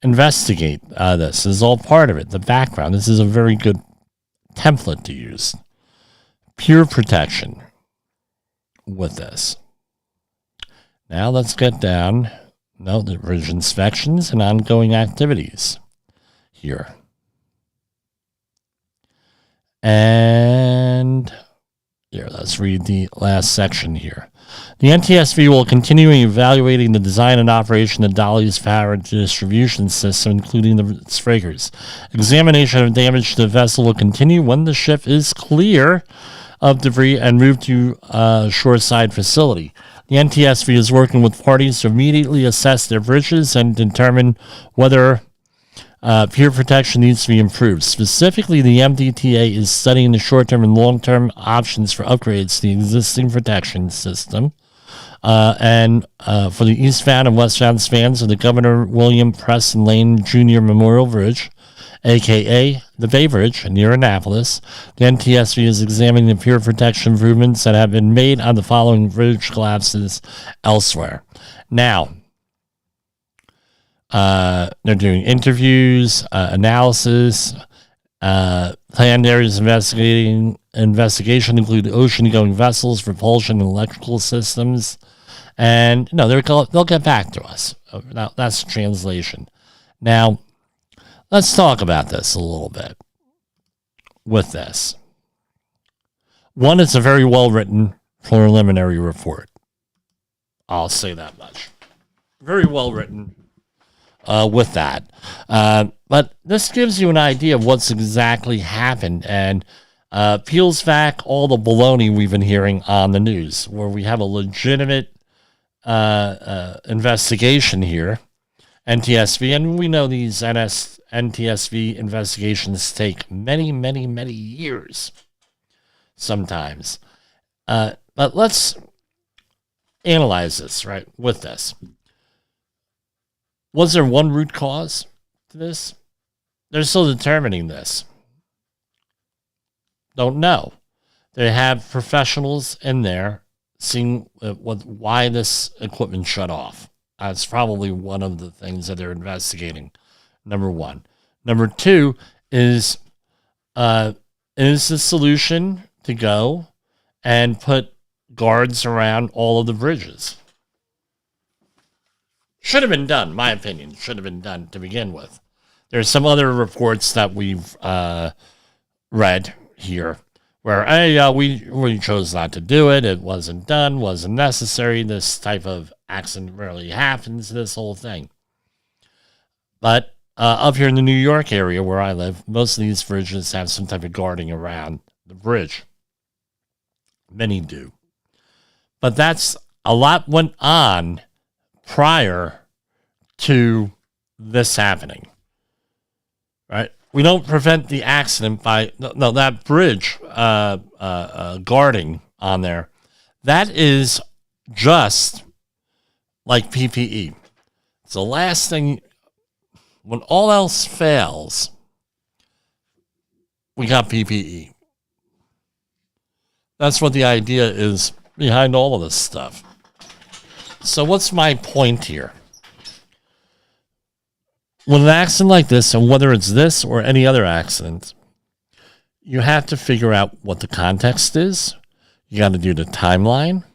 investigate this. This is all part of it. The background. This is a very good template to use. Pure protection with this. Now let's get down. No, the bridge inspections and ongoing activities here. And here, let's read the last section here. The NTSB will continue evaluating the design and operation of Dolly's power distribution system, including its breakers. Examination of damage to the vessel will continue when the ship is clear of debris and moved to a shoreside facility. The NTSB is working with parties to immediately assess their bridges and determine whether pier protection needs to be improved. Specifically, the MDTA is studying the short-term and long-term options for upgrades to the existing protection system. And for the eastbound and westbound spans of the Governor William Preston Lane Jr. Memorial Bridge, a.k.a. the Bay Bridge near Annapolis, the NTSB is examining the pier protection improvements that have been made on the following bridge collapses elsewhere. Now, they're doing interviews, analysis, planned areas investigation include ocean-going vessels, propulsion, and electrical systems, and they'll get back to us. Now, that's translation. Now, let's talk about this a little bit. With this, one, it's a very well-written preliminary report. I'll say that much. Very well written. With that. But this gives you an idea of what's exactly happened and peels back all the baloney we've been hearing on the news, where we have a legitimate investigation here, NTSB, and we know these NTSB investigations take many, many, many years sometimes. But let's analyze this, right, with this. Was there one root cause to this? They're still determining this. Don't know. They have professionals in there seeing why this equipment shut off. That's probably one of the things that they're investigating. Number one. Number two is the solution to go and put guards around all of the bridges. Should have been done, my opinion. Should have been done to begin with. There's some other reports that we've read here where we chose not to do it. It wasn't done, wasn't necessary. This type of accident rarely happens, this whole thing. But up here in the New York area where I live, most of these bridges have some type of guarding around the bridge. Many do. But that's a lot went on prior to this happening, right? We don't prevent the accident by that bridge guarding on there. That is just like PPE. It's the last thing. When all else fails, we got PPE. That's what the idea is behind all of this stuff. So what's my point here? When an accident like this, and whether it's this or any other accident, you have to figure out what the context is. You got to do the timeline.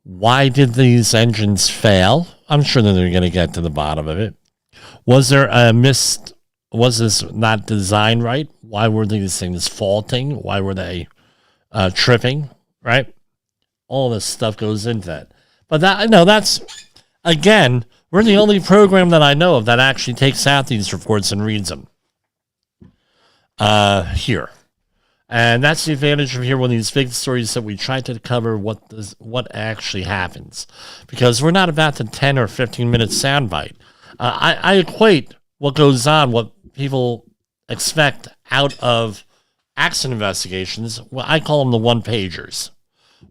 Why did these engines fail? I'm sure that they're going to get to the bottom of it. Was there a was this not designed right? Why were these things faulting? Why were they tripping, right? All this stuff goes into that. But that's, again, we're the only program that I know of that actually takes out these reports and reads them here. And that's the advantage of here one of these big stories that we try to cover what actually happens. Because we're not about the 10 or 15-minute soundbite. I equate what goes on, what people expect out of accident investigations. Well, I call them the one-pagers.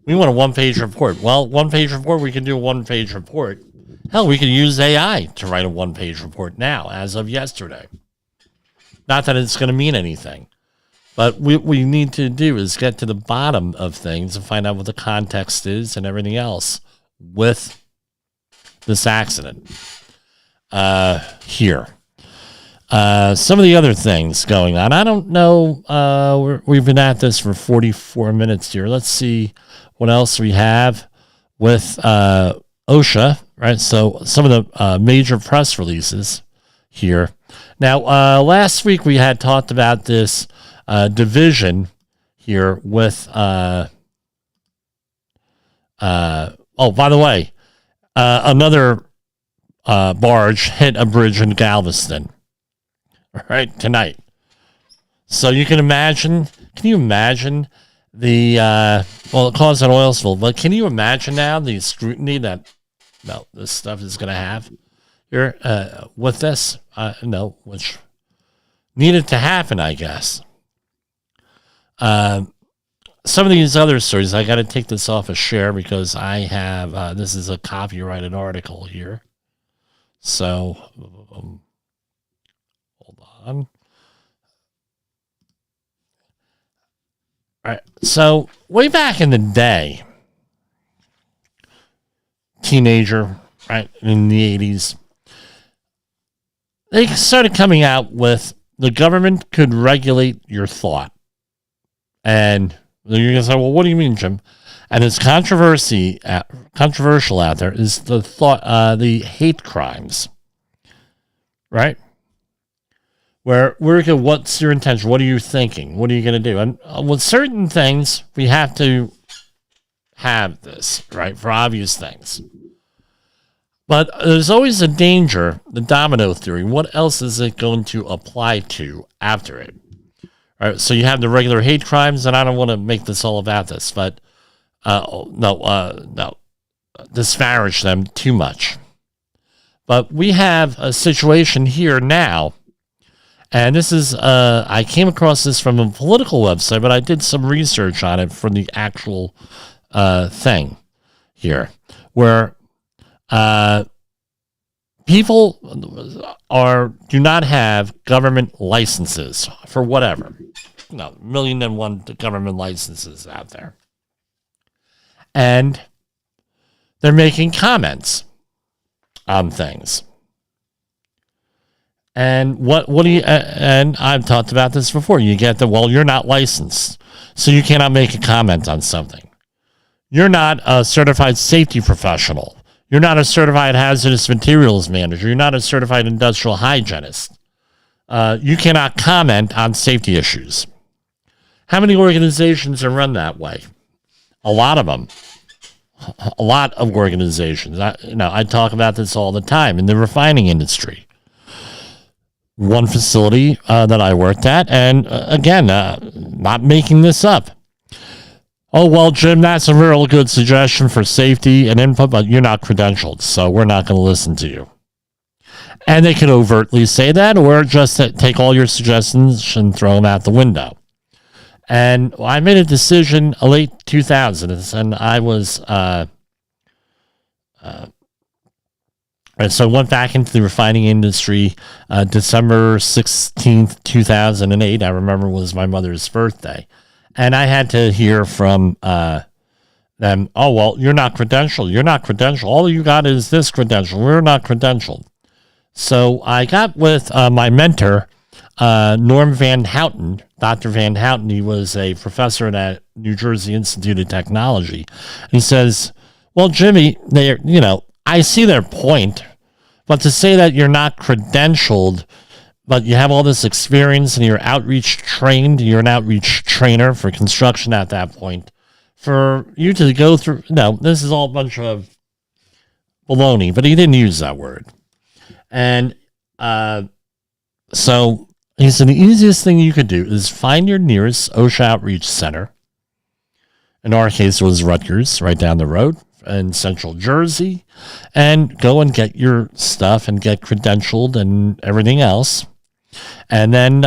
We want a one-page report. Well, one-page report, we can do a one-page report. Hell, we can use AI to write a one-page report now, as of yesterday. Not that it's going to mean anything. But what we need to do is get to the bottom of things and find out what the context is and everything else with this accident. here. Some of the other things going on. I don't know. We've been at this for 44 minutes here. Let's see what else we have with OSHA, right? So some of the major press releases here. Now, last week we had talked about this division here with, by the way, another barge hit a bridge in Galveston, right, tonight. So you can you imagine the, it caused an oil spill, but can you imagine now the scrutiny that this stuff is going to have here with this? Which needed to happen, I guess. Some of these other stories, I got to take this off a share because I have, this is a copyrighted article here. So, hold on. All right. So, way back in the day, teenager, right, in the 80s, they started coming out with the government could regulate your thought. And you're going to say, well, what do you mean, Jim? And it's controversial out there is the hate crimes, right? What's your intention? What are you thinking? What are you going to do? And with certain things, we have to have this, right, for obvious things. But there's always a danger, the domino theory. What else is it going to apply to after it? All right, so you have the regular hate crimes, and I don't want to make this all about this, but disparage them too much. But we have a situation here now, and this is, I came across this from a political website, but I did some research on it for the actual thing here, where people do not have government licenses for whatever. No, 1,000,001 government licenses out there. And they're making comments on things. And what do you, and I've talked about this before, you get you're not licensed, so you cannot make a comment on something. You're not a certified safety professional. You're not a certified hazardous materials manager. You're not a certified industrial hygienist. You cannot comment on safety issues. How many organizations are run that way? A lot of them. A lot of organizations. I talk about this all the time in the refining industry. One facility that I worked at, and again, not making this up. Oh, well, Jim, that's a real good suggestion for safety and input, but you're not credentialed, so we're not going to listen to you. And they could overtly say that, or just take all your suggestions and throw them out the window. And I made a decision late 2000s, and I was, so I went back into the refining industry December 16th, 2008. I remember it was my mother's birthday. And I had to hear from them, oh, well, you're not credentialed. You're not credentialed. All you got is this credential. We're not credentialed. So I got with my mentor, Norm Van Houten, Dr. Van Houten. He was a professor at New Jersey Institute of Technology. He says, well, Jimmy, I see their point, but to say that you're not credentialed, but you have all this experience and you're outreach trained, you're an outreach trainer for construction at that point, for you to go through, this is all a bunch of baloney, but he didn't use that word. And so he said the easiest thing you could do is find your nearest OSHA outreach center. In our case, it was Rutgers, right down the road in Central Jersey, and go and get your stuff and get credentialed and everything else. And then,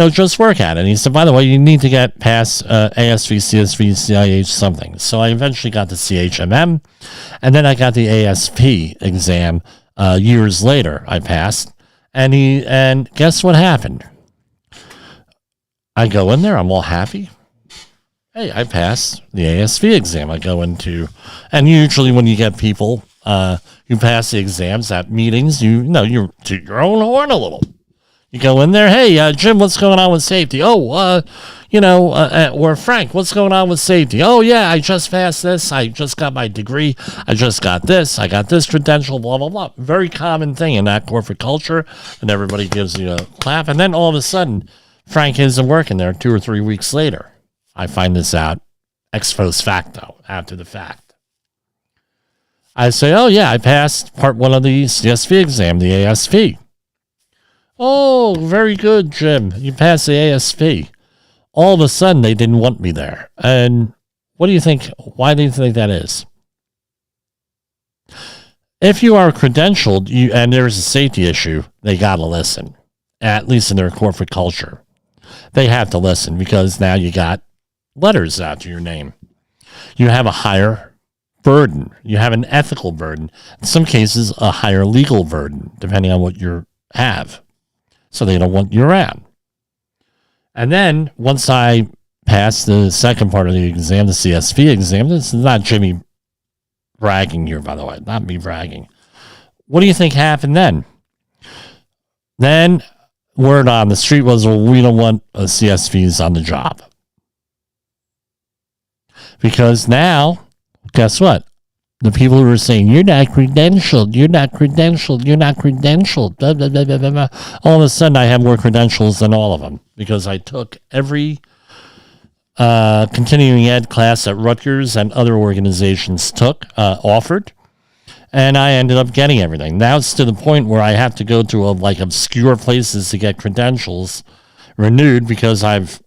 just work at it. And he said, by the way, you need to get past ASV, CSV, CIH, something. So I eventually got the CHMM, and then I got the ASP exam years later. I passed. And guess what happened? I go in there, I'm all happy. Hey, I passed the ASV exam. I go into, and usually when you get people you pass the exams at meetings. You're to your own horn a little. You go in there, hey, Jim, what's going on with safety? Oh, or Frank, what's going on with safety? Oh, yeah, I just passed this. I just got my degree. I just got this. I got this credential, blah, blah, blah. Very common thing in that corporate culture, and everybody gives you a clap. And then all of a sudden, Frank isn't working there 2 or 3 weeks later. I find this out ex post facto, after the fact. I say, oh, yeah, I passed part 1 of the CSV exam, the ASV. Oh, very good, Jim. You passed the ASV. All of a sudden, they didn't want me there. And what do you think? Why do you think that is? If you are credentialed and there's a safety issue, they got to listen, at least in their corporate culture. They have to listen because now you got letters after your name. You have a higher burden. You have an ethical burden. In some cases, a higher legal burden, depending on what you have. So they don't want you around. And then once I passed the second part of the exam, the CSV exam, this is not Jimmy bragging here, by the way, not me bragging. What do you think happened then? Then word on the street was, well, we don't want CSVs on the job. Because now, guess what? The people who are saying, you're not credentialed, blah, blah, blah, blah, blah. All of a sudden, I have more credentials than all of them because I took every continuing ed class at Rutgers and other organizations offered, and I ended up getting everything. Now it's to the point where I have to go to obscure places to get credentials renewed because I've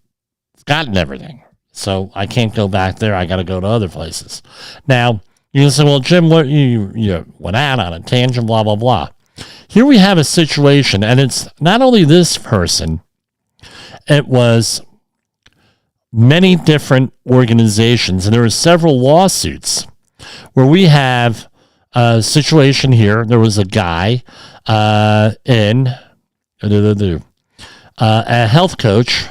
gotten everything. So I can't go back there. I got to go to other places. Now, you can say, well, Jim, what you went out on a tangent, blah, blah, blah. Here we have a situation, and it's not only this person, it was many different organizations, and there were several lawsuits where we have a situation here. There was a guy a health coach,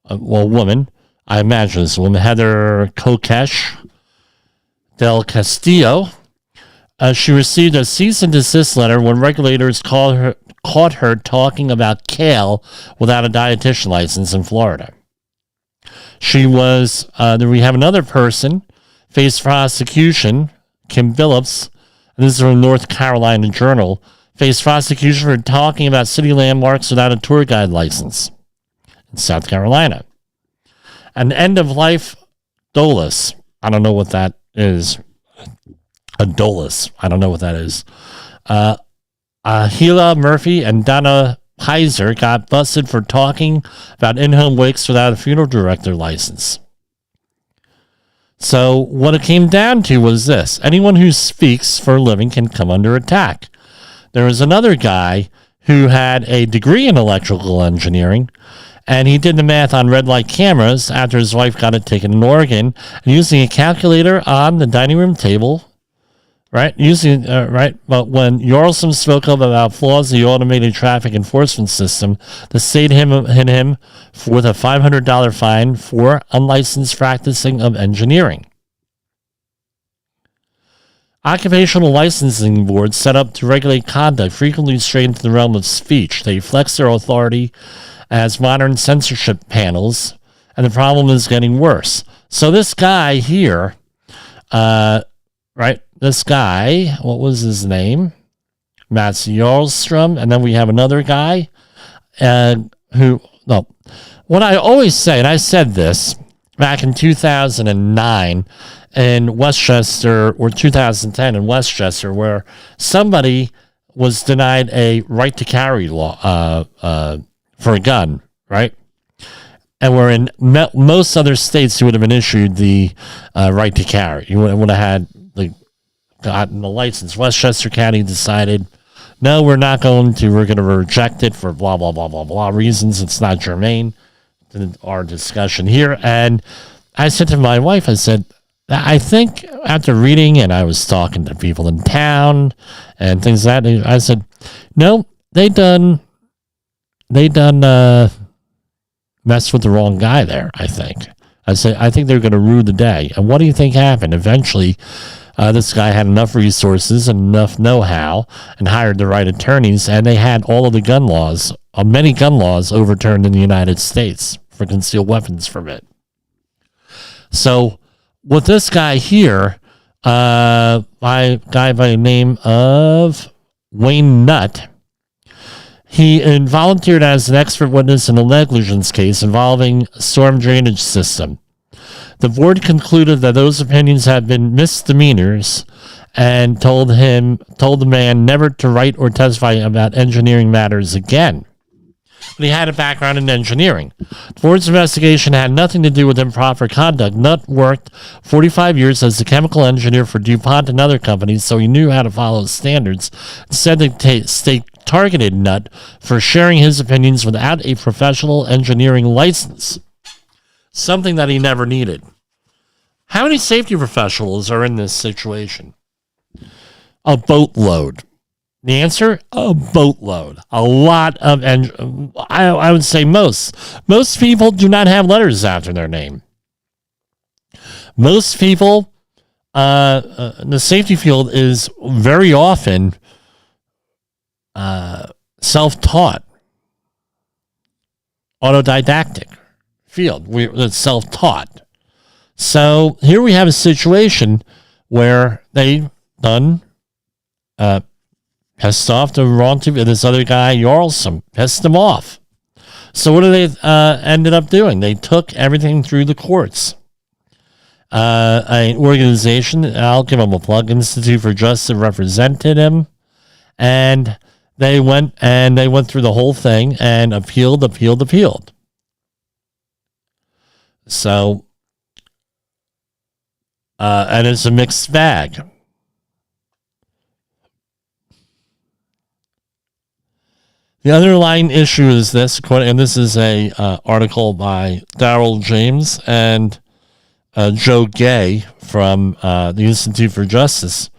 woman, I imagine this woman, Heather Kokesh Del Castillo. She received a cease and desist letter when regulators caught her talking about kale without a dietitian license in Florida. She was, we have another person, faced prosecution, Kim Billups, and this is from North Carolina Journal, faced prosecution for talking about city landmarks without a tour guide license in South Carolina. An end-of-life dolus, I don't know what that is. A dolus, I don't know what that is. Gila Murphy and Donna Heiser got busted for talking about in-home wakes without a funeral director license. So what it came down to was this. Anyone who speaks for a living can come under attack. There was another guy who had a degree in electrical engineering, and he did the math on red light cameras after his wife got it taken in Oregon, and using a calculator on the dining room table, right? But when Yorlson spoke up about flaws in the automated traffic enforcement system, the state hit him with a $500 fine for unlicensed practicing of engineering. Occupational licensing boards set up to regulate conduct frequently stray into the realm of speech. They flex their authority as modern censorship panels, and the problem is getting worse. So this guy here, this guy, what was his name? Mats Jarlstrom, and then we have another guy what I always say, and I said this back in 2009 in Westchester, or 2010 in Westchester, where somebody was denied a right to carry law for a gun, right? And where in most other states, you would have been issued the right to carry. You would have had gotten the license. Westchester County decided, no, we're going to reject it for blah, blah, blah, blah, blah reasons. It's not germane to our discussion here. And I said to my wife, I said, I think after reading, and I was talking to people in town and things like that, I said, no, they done messed with the wrong guy there, I think. I said, I think they're going to rue the day. And what do you think happened? Eventually, This guy had enough resources and enough know-how and hired the right attorneys, and they had all of the gun laws, many gun laws overturned in the United States for concealed weapons permit. So with this guy here, a guy by the name of Wayne Nutt, he volunteered as an expert witness in a negligence case involving a storm drainage system. The board concluded that those opinions had been misdemeanors and told the man never to write or testify about engineering matters again. But he had a background in engineering. The board's investigation had nothing to do with improper conduct. Nutt worked 45 years as a chemical engineer for DuPont and other companies, so he knew how to follow standards. Instead, the state targeted Nutt for sharing his opinions without a professional engineering license, something that he never needed. How many safety professionals are in this situation? A boatload. The answer? A boatload. A lot of, I would say most. Most people do not have letters after their name. Most people, the safety field is very often self-taught, autodidactic field. It's self-taught. So here we have a situation where they done pissed off the wrong team. This other guy, Jarlsson, pissed them off. So what did they ended up doing? They took everything through the courts. An organization, I'll give them a plug, Institute for Justice, represented him, and they went through the whole thing and appealed. So, and it's a mixed bag. The underlying issue is this, and this is a article by Daryl James and Joe Gay from the Institute for Justice.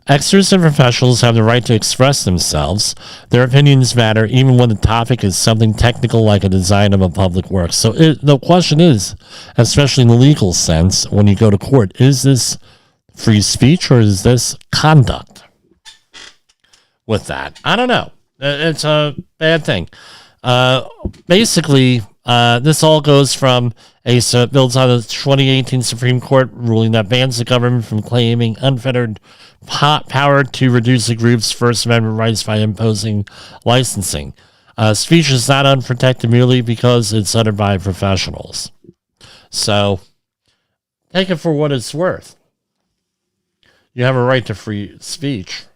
Experts and professionals have the right to express themselves. Their opinions matter even when the topic is something technical like a design of a public work. So the question is, especially in the legal sense, when you go to court, is this free speech or is this conduct? With that, I don't know. It's a bad thing. Basically, this all goes from builds on the 2018 Supreme Court ruling that bans the government from claiming unfettered power to reduce a group's First Amendment rights by imposing licensing. Speech is not unprotected merely because it's uttered by professionals. So, take it for what it's worth. You have a right to free speech.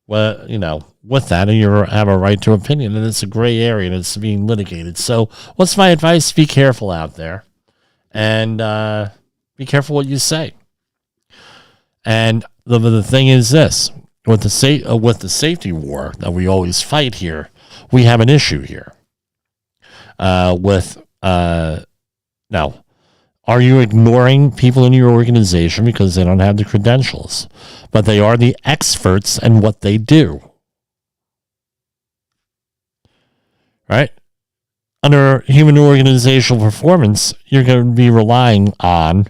Well, with that, and you have a right to opinion, and it's a gray area, and it's being litigated. So, what's my advice? Be careful out there, and be careful what you say. And the thing is this: with the safety war that we always fight here, we have an issue here. Now, are you ignoring people in your organization because they don't have the credentials, but they are the experts in what they do? Right? Under human organizational performance, you're going to be relying on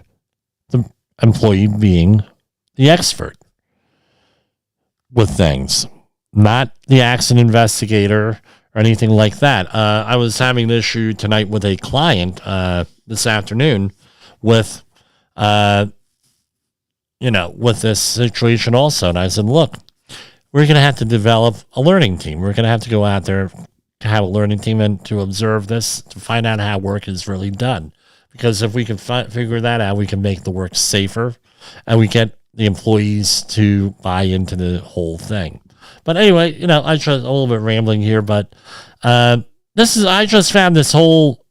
the employee being the expert with things, not the accident investigator or anything like that. I was having an issue tonight with a client this afternoon with with this situation also. And I said, look, we're going to have to develop a learning team. We're going to have to go out there to have a learning team and to observe this, to find out how work is really done. Because if we can figure that out, we can make the work safer and we get the employees to buy into the whole thing. But anyway, I just a little bit rambling here, but I just found this whole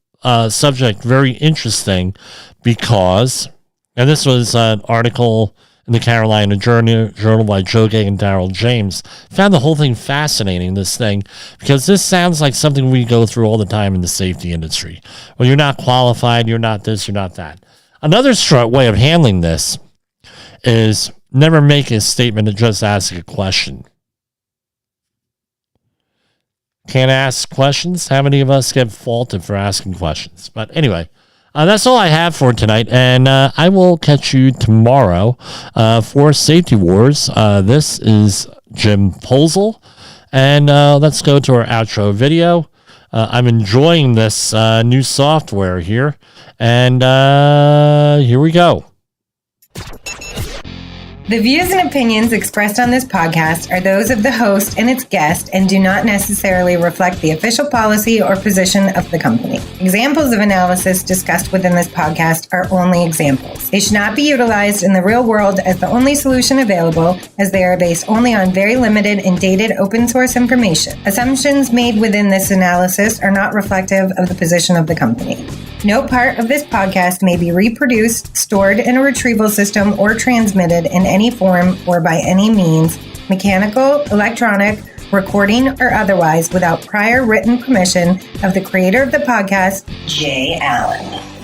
subject very interesting because, and this was an article in the Carolina Journal by Joe Gay and Daryl James, found the whole thing fascinating, this thing, because this sounds like something we go through all the time in the safety industry. Well, you're not qualified, you're not this, you're not that. Another way of handling this is never make a statement and just ask a question. Can't ask questions? How many of us get faulted for asking questions? But anyway, That's all I have for tonight, and I will catch you tomorrow for Safety Wars. This is Jim Polzel, and let's go to our outro video. I'm enjoying this new software here, and here we go. The views and opinions expressed on this podcast are those of the host and its guest and do not necessarily reflect the official policy or position of the company. Examples of analysis discussed within this podcast are only examples. They should not be utilized in the real world as the only solution available, as they are based only on very limited and dated open source information. Assumptions made within this analysis are not reflective of the position of the company. No part of this podcast may be reproduced, stored in a retrieval system, or transmitted in any form or by any means, mechanical, electronic, recording, or otherwise, without prior written permission of the creator of the podcast, Jay Allen.